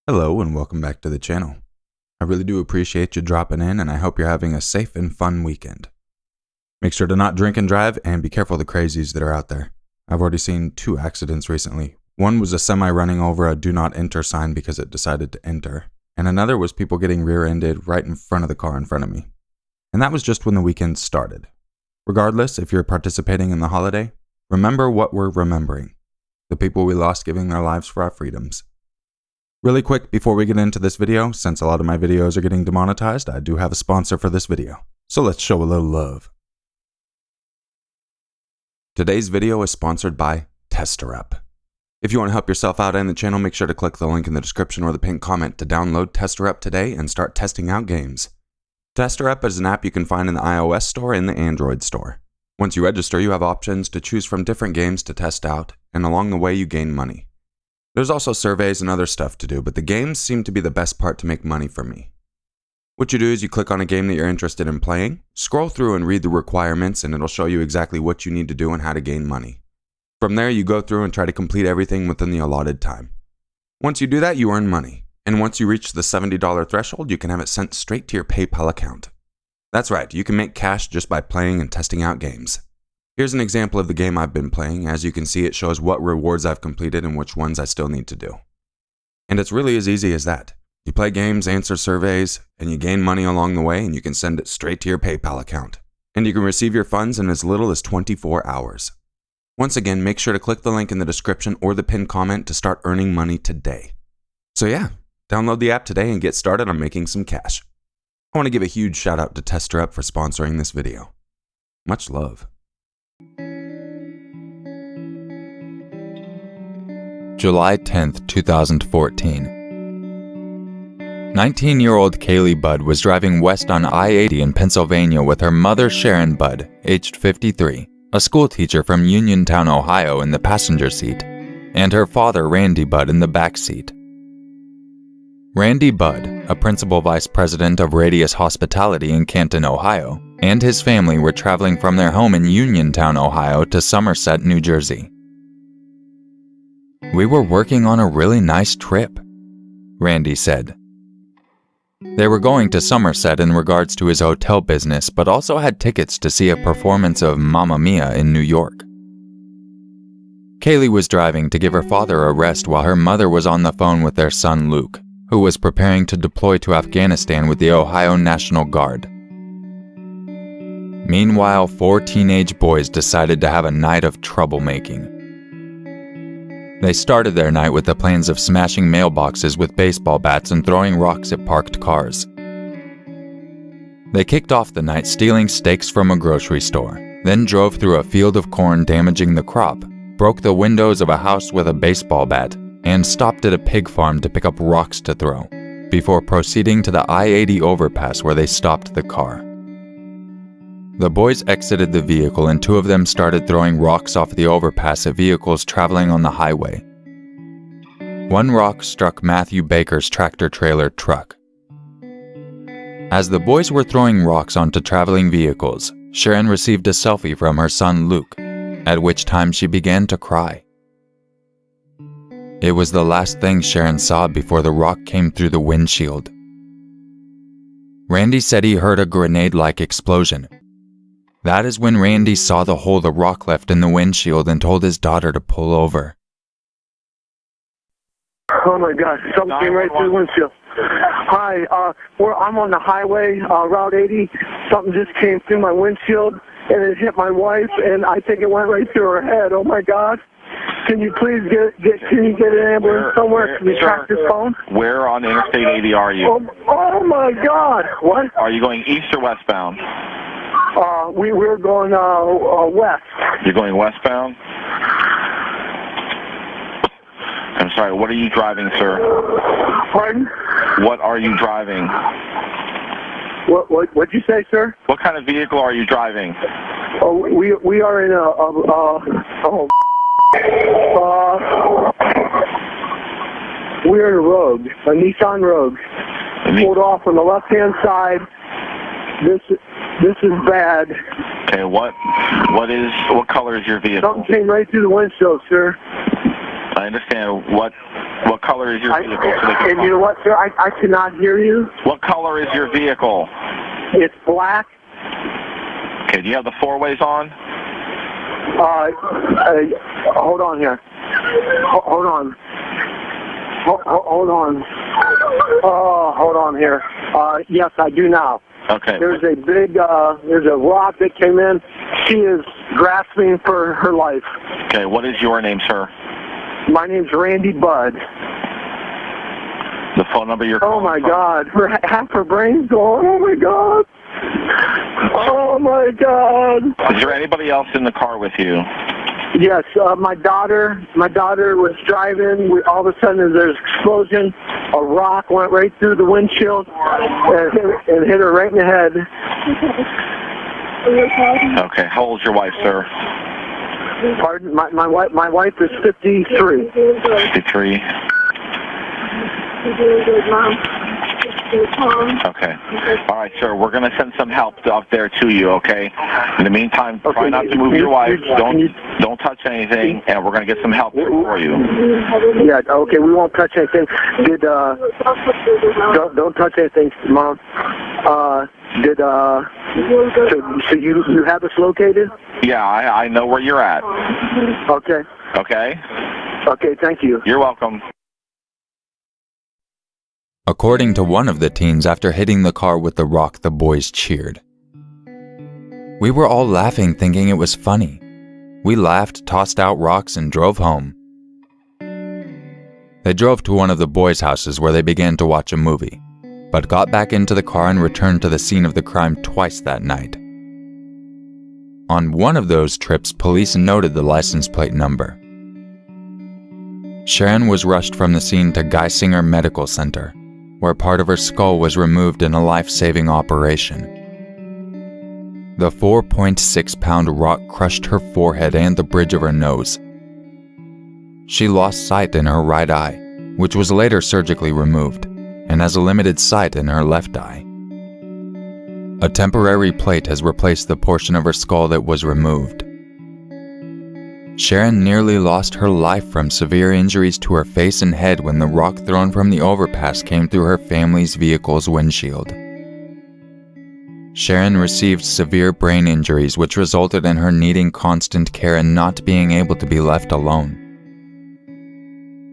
Hello and welcome back to the channel. I really do appreciate you dropping in, and I hope you're having a safe and fun weekend. Make sure to not drink and drive, and be careful of the crazies that are out there. I've already seen 2 accidents recently. One was a semi running over a do not enter sign because it decided to enter, and another was people getting rear-ended right in front of the car in front of me. And that was just when the weekend started. Regardless, if you're participating in the holiday, remember what we're remembering: the people we lost giving their lives for our freedoms. Really quick before we get into this video, since a lot of my videos are getting demonetized, I do have a sponsor for this video. So let's show a little love. Today's video is sponsored by Teixeira. If you want to help yourself out and the channel, make sure to click the link in the description or the pinned comment to download Teixeira today and start testing out games. Teixeira is an app you can find in the iOS store and the Android store. Once you register, you have options to choose from different games to test out, and along the way you gain money. There's also surveys and other stuff to do, but the games seem to be the best part to make money for me. What you do is you click on a game that you're interested in playing, scroll through and read the requirements, and it'll show you exactly what you need to do and how to gain money. From there, you go through and try to complete everything within the allotted time. Once you do that, you earn money, and once you reach the $70 threshold, you can have it sent straight to your PayPal account. That's right, you can make cash just by playing and testing out games. Here's an example of the game I've been playing. As you can see, it shows what rewards I've completed and which ones I still need to do. And it's really as easy as that. You play games, answer surveys, and you gain money along the way, and you can send it straight to your PayPal account. And you can receive your funds in as little as 24 hours. Once again, make sure to click the link in the description or the pinned comment to start earning money today. So yeah, download the app today and get started on making some cash. I want to give a huge shout out to Teixeira for sponsoring this video. Much love. July 10th, 2014. 19-year-old Kaylee Budd was driving west on I-80 in Pennsylvania with her mother Sharon Budd, aged 53, a school teacher from Uniontown, Ohio, in the passenger seat, and her father Randy Budd in the back seat. Randy Budd, a principal vice president of Radius Hospitality in Canton, Ohio, and his family were traveling from their home in Uniontown, Ohio to Somerset, New Jersey. "We were working on a really nice trip," Randy said. They were going to Somerset in regards to his hotel business, but also had tickets to see a performance of Mamma Mia in New York. Kaylee was driving to give her father a rest while her mother was on the phone with their son Luke, who was preparing to deploy to Afghanistan with the Ohio National Guard. Meanwhile, 4 teenage boys decided to have a night of troublemaking. They started their night with the plans of smashing mailboxes with baseball bats and throwing rocks at parked cars. They kicked off the night stealing steaks from a grocery store, then drove through a field of corn damaging the crop, broke the windows of a house with a baseball bat, and stopped at a pig farm to pick up rocks to throw, before proceeding to the I-80 overpass where they stopped the car. The boys exited the vehicle and 2 of them started throwing rocks off the overpass at vehicles traveling on the highway. One rock struck Matthew Baker's tractor-trailer truck. As the boys were throwing rocks onto traveling vehicles, Sharon received a selfie from her son Luke, at which time she began to cry. It was the last thing Sharon saw before the rock came through the windshield. Randy said he heard a grenade-like explosion. That is when Randy saw the hole the rock left in the windshield and told his daughter to pull over. Oh my God, something came right through the windshield. Hi, I'm on the highway, Route 80. Something just came through my windshield and it hit my wife, and I think it went right through her head. Oh my God. Can you please can you get an ambulance somewhere? Can you track this phone? Where on Interstate 80 are you? Oh my God. What? Are you going east or westbound? We're going west. You're going westbound? I'm sorry, what are you driving, sir? Pardon? What are you driving? What'd you say, sir? What kind of vehicle are you driving? Oh, we are in we're in a Rogue, a Nissan Rogue. Pulled off on the left-hand side. This is bad. Okay, what color is your vehicle? Something came right through the windshield, sir. I understand. What What color is your vehicle? And you know what, sir? I cannot hear you. What color is your vehicle? It's black. Okay, do you have the four-ways on? Hold on here. Hold on. Hold on. Hold on here. Yes, I do now. Okay. There's a big, there's a rock that came in. She is grasping for her life. Okay, what is your name, sir? My name's Randy Budd. The phone number you're Oh calling my from? God. Half her brain's gone. Oh my God. Oh my God. Is there anybody else in the car with you? Yes, my daughter was driving. All of a sudden there's an explosion. A rock went right through the windshield and hit her right in the head. Okay, how old's your wife, sir? Pardon? My wife is 53. 53. Okay. All right, sir. We're going to send some help up there to you, okay? In the meantime, try not to move your wife. Don't touch anything, and we're going to get some help for you. Yeah, okay, we won't touch anything. Don't touch anything, Mom. So you have us located? Yeah, I know where you're at. Okay. Okay? Okay, thank you. You're welcome. According to one of the teens, after hitting the car with the rock, the boys cheered. We were all laughing, thinking it was funny. We laughed, tossed out rocks, and drove home. They drove to one of the boys' houses where they began to watch a movie, but got back into the car and returned to the scene of the crime twice that night. On one of those trips, police noted the license plate number. Sharon was rushed from the scene to Geisinger Medical Center, where part of her skull was removed in a life-saving operation. The 4.6-pound rock crushed her forehead and the bridge of her nose. She lost sight in her right eye, which was later surgically removed, and has a limited sight in her left eye. A temporary plate has replaced the portion of her skull that was removed. Sharon nearly lost her life from severe injuries to her face and head when the rock thrown from the overpass came through her family's vehicle's windshield. Sharon received severe brain injuries which resulted in her needing constant care and not being able to be left alone.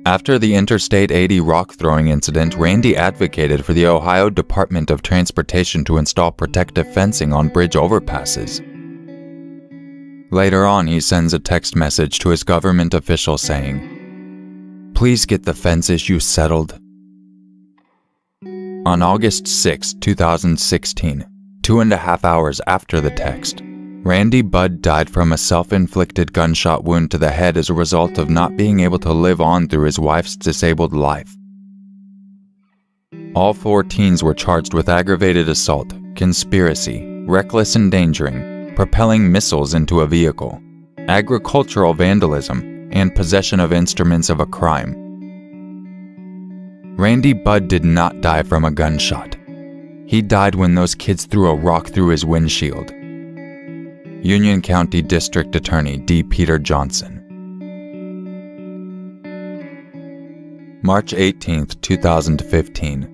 After the Interstate 80 rock throwing incident, Randy advocated for the Ohio Department of Transportation to install protective fencing on bridge overpasses. Later on, he sends a text message to his government official saying, "Please get the fence issue settled." On August 6, 2016, 2.5 hours after the text, Randy Budd died from a self-inflicted gunshot wound to the head as a result of not being able to live on through his wife's disabled life. All 4 teens were charged with aggravated assault, conspiracy, reckless endangering, propelling missiles into a vehicle, agricultural vandalism, and possession of instruments of a crime. Randy Budd did not die from a gunshot. He died when those kids threw a rock through his windshield. Union County District Attorney D. Peter Johnson. March 18, 2015.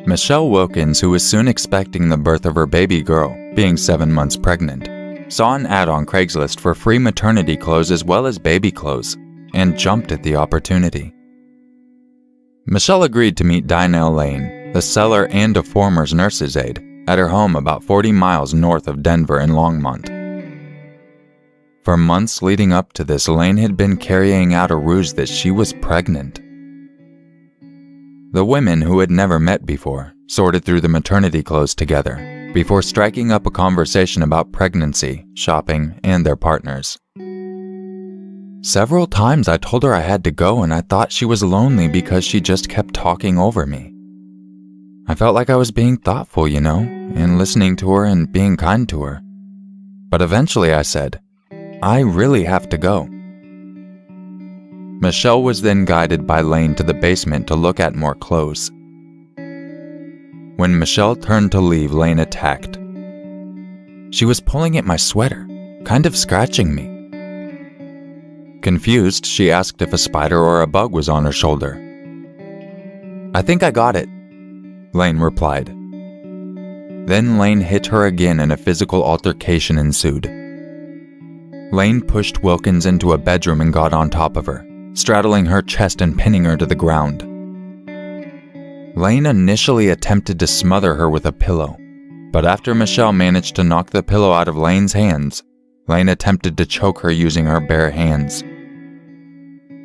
Michelle Wilkins, who was soon expecting the birth of her baby girl, being 7 months pregnant, saw an ad on Craigslist for free maternity clothes as well as baby clothes, and jumped at the opportunity. Michelle agreed to meet Dinah Lane, the seller and a former nurse's aide, at her home about 40 miles north of Denver in Longmont. For months leading up to this, Lane had been carrying out a ruse that she was pregnant. The women, who had never met before, sorted through the maternity clothes together, before striking up a conversation about pregnancy, shopping, and their partners. Several times I told her I had to go and I thought she was lonely because she just kept talking over me. I felt like I was being thoughtful, and listening to her and being kind to her. But eventually I said, "I really have to go." Michelle was then guided by Lane to the basement to look at more clothes. When Michelle turned to leave, Lane attacked. She was pulling at my sweater, kind of scratching me. Confused, she asked if a spider or a bug was on her shoulder. "I think I got it," Lane replied. Then Lane hit her again and a physical altercation ensued. Lane pushed Wilkins into a bedroom and got on top of her, straddling her chest and pinning her to the ground. Lane initially attempted to smother her with a pillow, but after Michelle managed to knock the pillow out of Lane's hands, Lane attempted to choke her using her bare hands.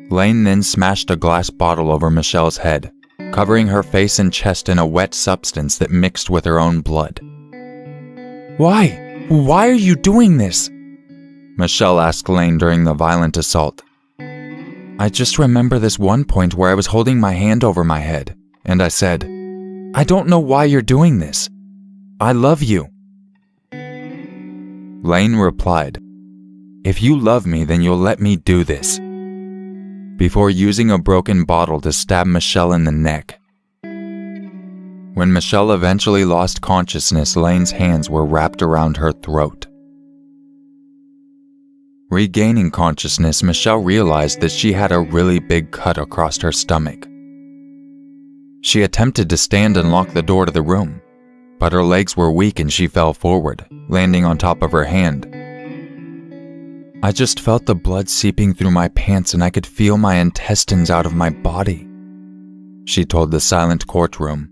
Lane then smashed a glass bottle over Michelle's head, covering her face and chest in a wet substance that mixed with her own blood. "Why? Why are you doing this?" Michelle asked Lane during the violent assault. "I just remember this one point where I was holding my hand over my head, and I said, 'I don't know why you're doing this. I love you.'" Lane replied, "If you love me, then you'll let me do this," before using a broken bottle to stab Michelle in the neck. When Michelle eventually lost consciousness, Lane's hands were wrapped around her throat. Regaining consciousness, Michelle realized that she had a really big cut across her stomach. She attempted to stand and lock the door to the room, but her legs were weak and she fell forward, landing on top of her hand. "I just felt the blood seeping through my pants and I could feel my intestines out of my body," she told the silent courtroom.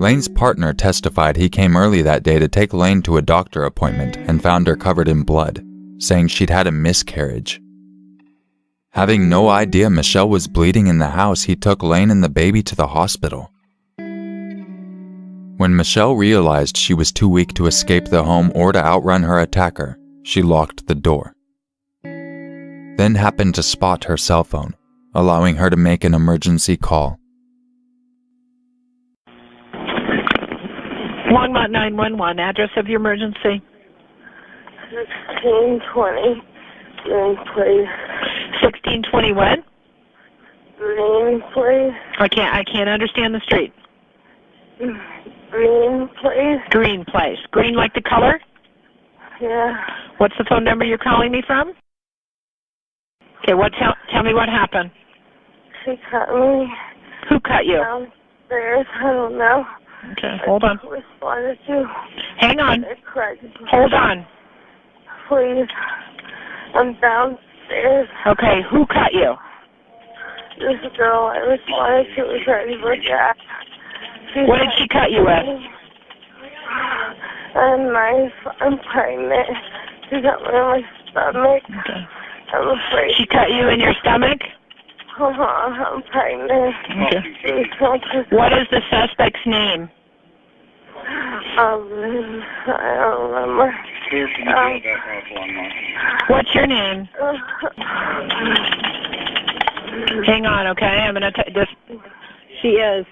Lane's partner testified he came early that day to take Lane to a doctor appointment and found her covered in blood, saying she'd had a miscarriage. Having no idea Michelle was bleeding in the house, he took Lane and the baby to the hospital. When Michelle realized she was too weak to escape the home or to outrun her attacker, she locked the door. Then happened to spot her cell phone, allowing her to make an emergency call. Longmont 911, address of your emergency. 1620 Green Place. 1620 what? Green Place. I can't understand the street. Green Place. Green Place. Green like the color? Yeah. What's the phone number you're calling me from? Okay, tell me what happened. She cut me. Who cut you? Downstairs. I don't know. Okay, hold on. I responded to. Hang on. Craigslist. Hold on. Please. I'm downstairs. Okay, who cut you? This girl I responded to was ready for that. What did she cut you with? A knife. I'm pregnant. She got me in my stomach. Okay. I'm afraid. She cut you in your stomach? I'm pregnant. Okay. What is the suspect's name? I don't remember. What's your name? Hang on, okay? I'm gonna just. She is.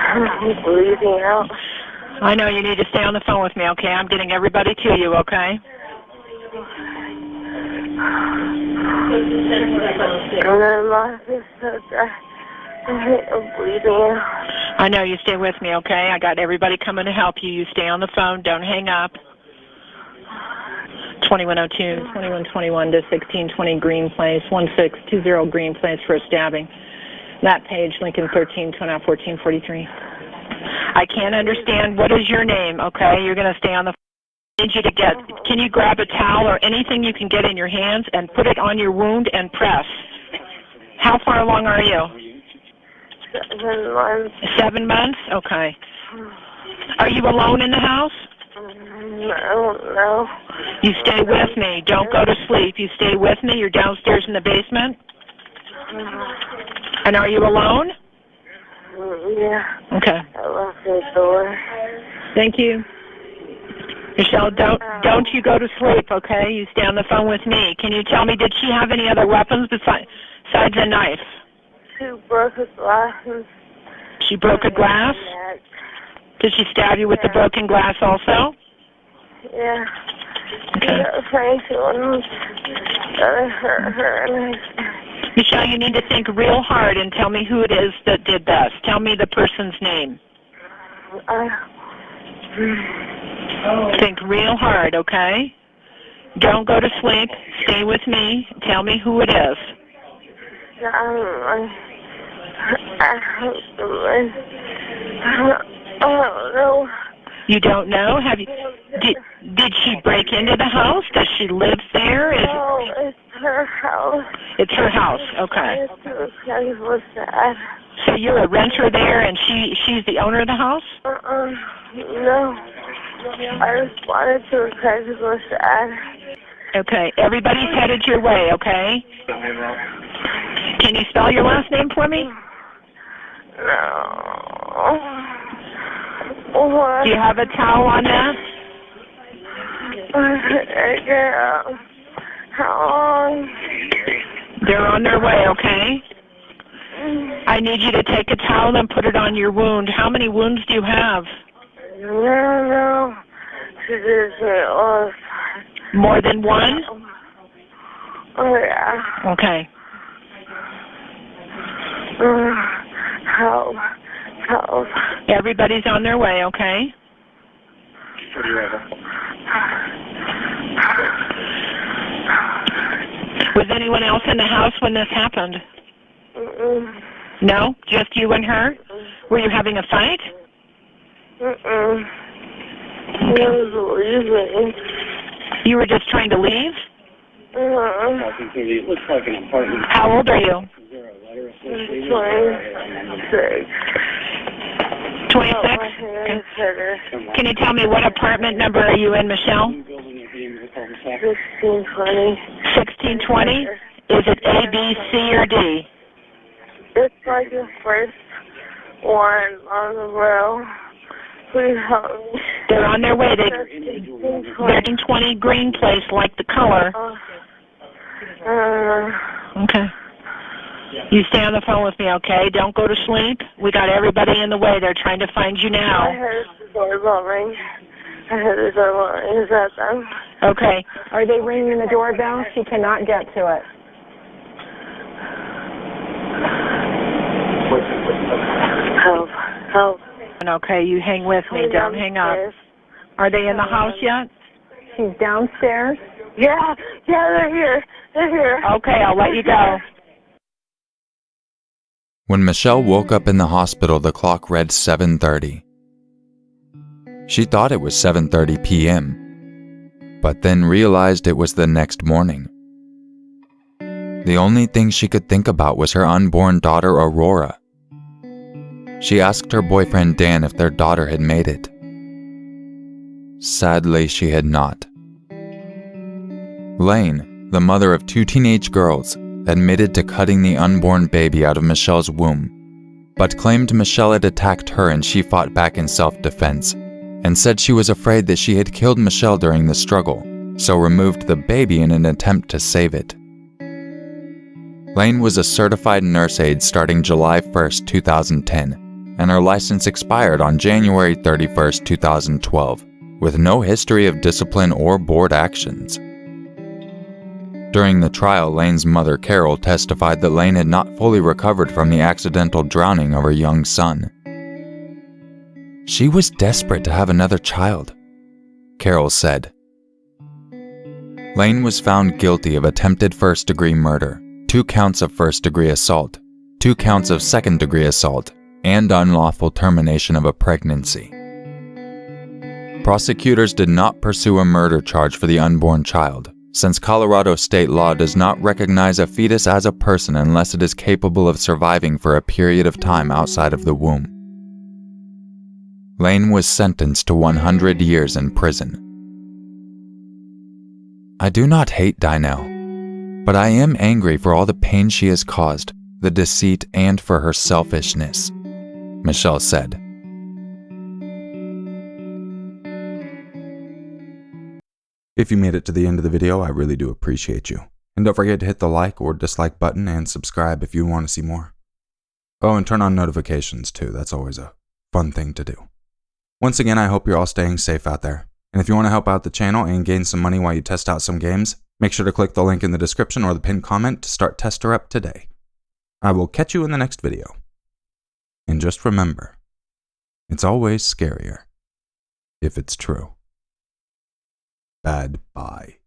I'm bleeding out. I know you need to stay on the phone with me, okay? I'm getting everybody to you, okay? And then my sister, I'm bleeding out. I know, you stay with me, okay? I got everybody coming to help you. You stay on the phone. Don't hang up. 2102, 2121 to 1620 Green Place, 1620 Green Place for a stabbing. That page, Lincoln 13, 1443. I can't understand. What is your name, okay? You're going to stay on the phone. I need you to can you grab a towel or anything you can get in your hands and put it on your wound and press? How far along are you? 7 months. 7 months? Okay. Are you alone in the house? I don't know. You stay with me. Don't go to sleep. You stay with me. You're downstairs in the basement? And are you alone? Yeah. Okay. I locked the door. Thank you. Michelle, don't you go to sleep, okay? You stay on the phone with me. Can you tell me, did she have any other weapons besides a knife? She broke a glass. She broke a glass? Did she stab you with the broken glass also? Yeah. Okay. Hurt her. Michelle, you need to think real hard and tell me who it is that did this. Tell me the person's name. Think real hard, okay? Don't go to sleep. Stay with me. Tell me who it is. No. You don't know? Have you? Did she break into the house? Does she live there? No, it's her house. It's her house. Okay. What's that? So you're a renter there, and she's the owner of the house? No. I responded to a Craigslist ad. Okay. Everybody's headed your way, okay? Can you spell your last name for me? No. What? Do you have a towel on that? Girl, how long? They're on their way, okay? I need you to take a towel and put it on your wound. How many wounds do you have? No. She just lost. More than one? Oh, yeah. Okay. Help. Everybody's on their way, okay? Was anyone else in the house when this happened? No? Just you and her? Were you having a fight? You were just trying to leave? It looks like an apartment. How old are you? 26. 26? Can you tell me what apartment number are you in, Michelle? 1620. 1620? Is it A, B, C, or D? It's like the first one on the row. Please help me. They're on their way. They're in 20 Green Place, like the color. Okay. You stay on the phone with me, okay? Don't go to sleep. We got everybody in the way. They're trying to find you now. I heard the doorbell ring. Is that them? Okay. Are they ringing the doorbell? She cannot get to it. Help. Okay, you hang with me. Don't hang up. Are they in the house yet? She's downstairs? Yeah, they're here. Okay, I'll let you go. When Michelle woke up in the hospital, the clock read 7:30. She thought it was 7:30 p.m., but then realized it was the next morning. The only thing she could think about was her unborn daughter, Aurora. She asked her boyfriend Dan if their daughter had made it. Sadly, she had not. Lane, the mother of 2 teenage girls, admitted to cutting the unborn baby out of Michelle's womb, but claimed Michelle had attacked her and she fought back in self-defense, and said she was afraid that she had killed Michelle during the struggle, so removed the baby in an attempt to save it. Lane was a certified nurse aide starting July 1st, 2010, and her license expired on January 31st, 2012, with no history of discipline or board actions. During the trial, Lane's mother, Carol, testified that Lane had not fully recovered from the accidental drowning of her young son. She was desperate to have another child, Carol said. Lane was found guilty of attempted first-degree murder, 2 counts of first-degree assault, 2 counts of second-degree assault, and unlawful termination of a pregnancy. Prosecutors did not pursue a murder charge for the unborn child, since Colorado state law does not recognize a fetus as a person unless it is capable of surviving for a period of time outside of the womb. Lane was sentenced to 100 years in prison. I do not hate Dynel, but I am angry for all the pain she has caused, the deceit, and for her selfishness, Michelle said. If you made it to the end of the video, I really do appreciate you. And don't forget to hit the like or dislike button and subscribe if you want to see more. Oh, and turn on notifications too. That's always a fun thing to do. Once again, I hope you're all staying safe out there. And if you want to help out the channel and gain some money while you test out some games, make sure to click the link in the description or the pinned comment to start Tester Up today. I will catch you in the next video. And just remember, it's always scarier if it's true. bad bye.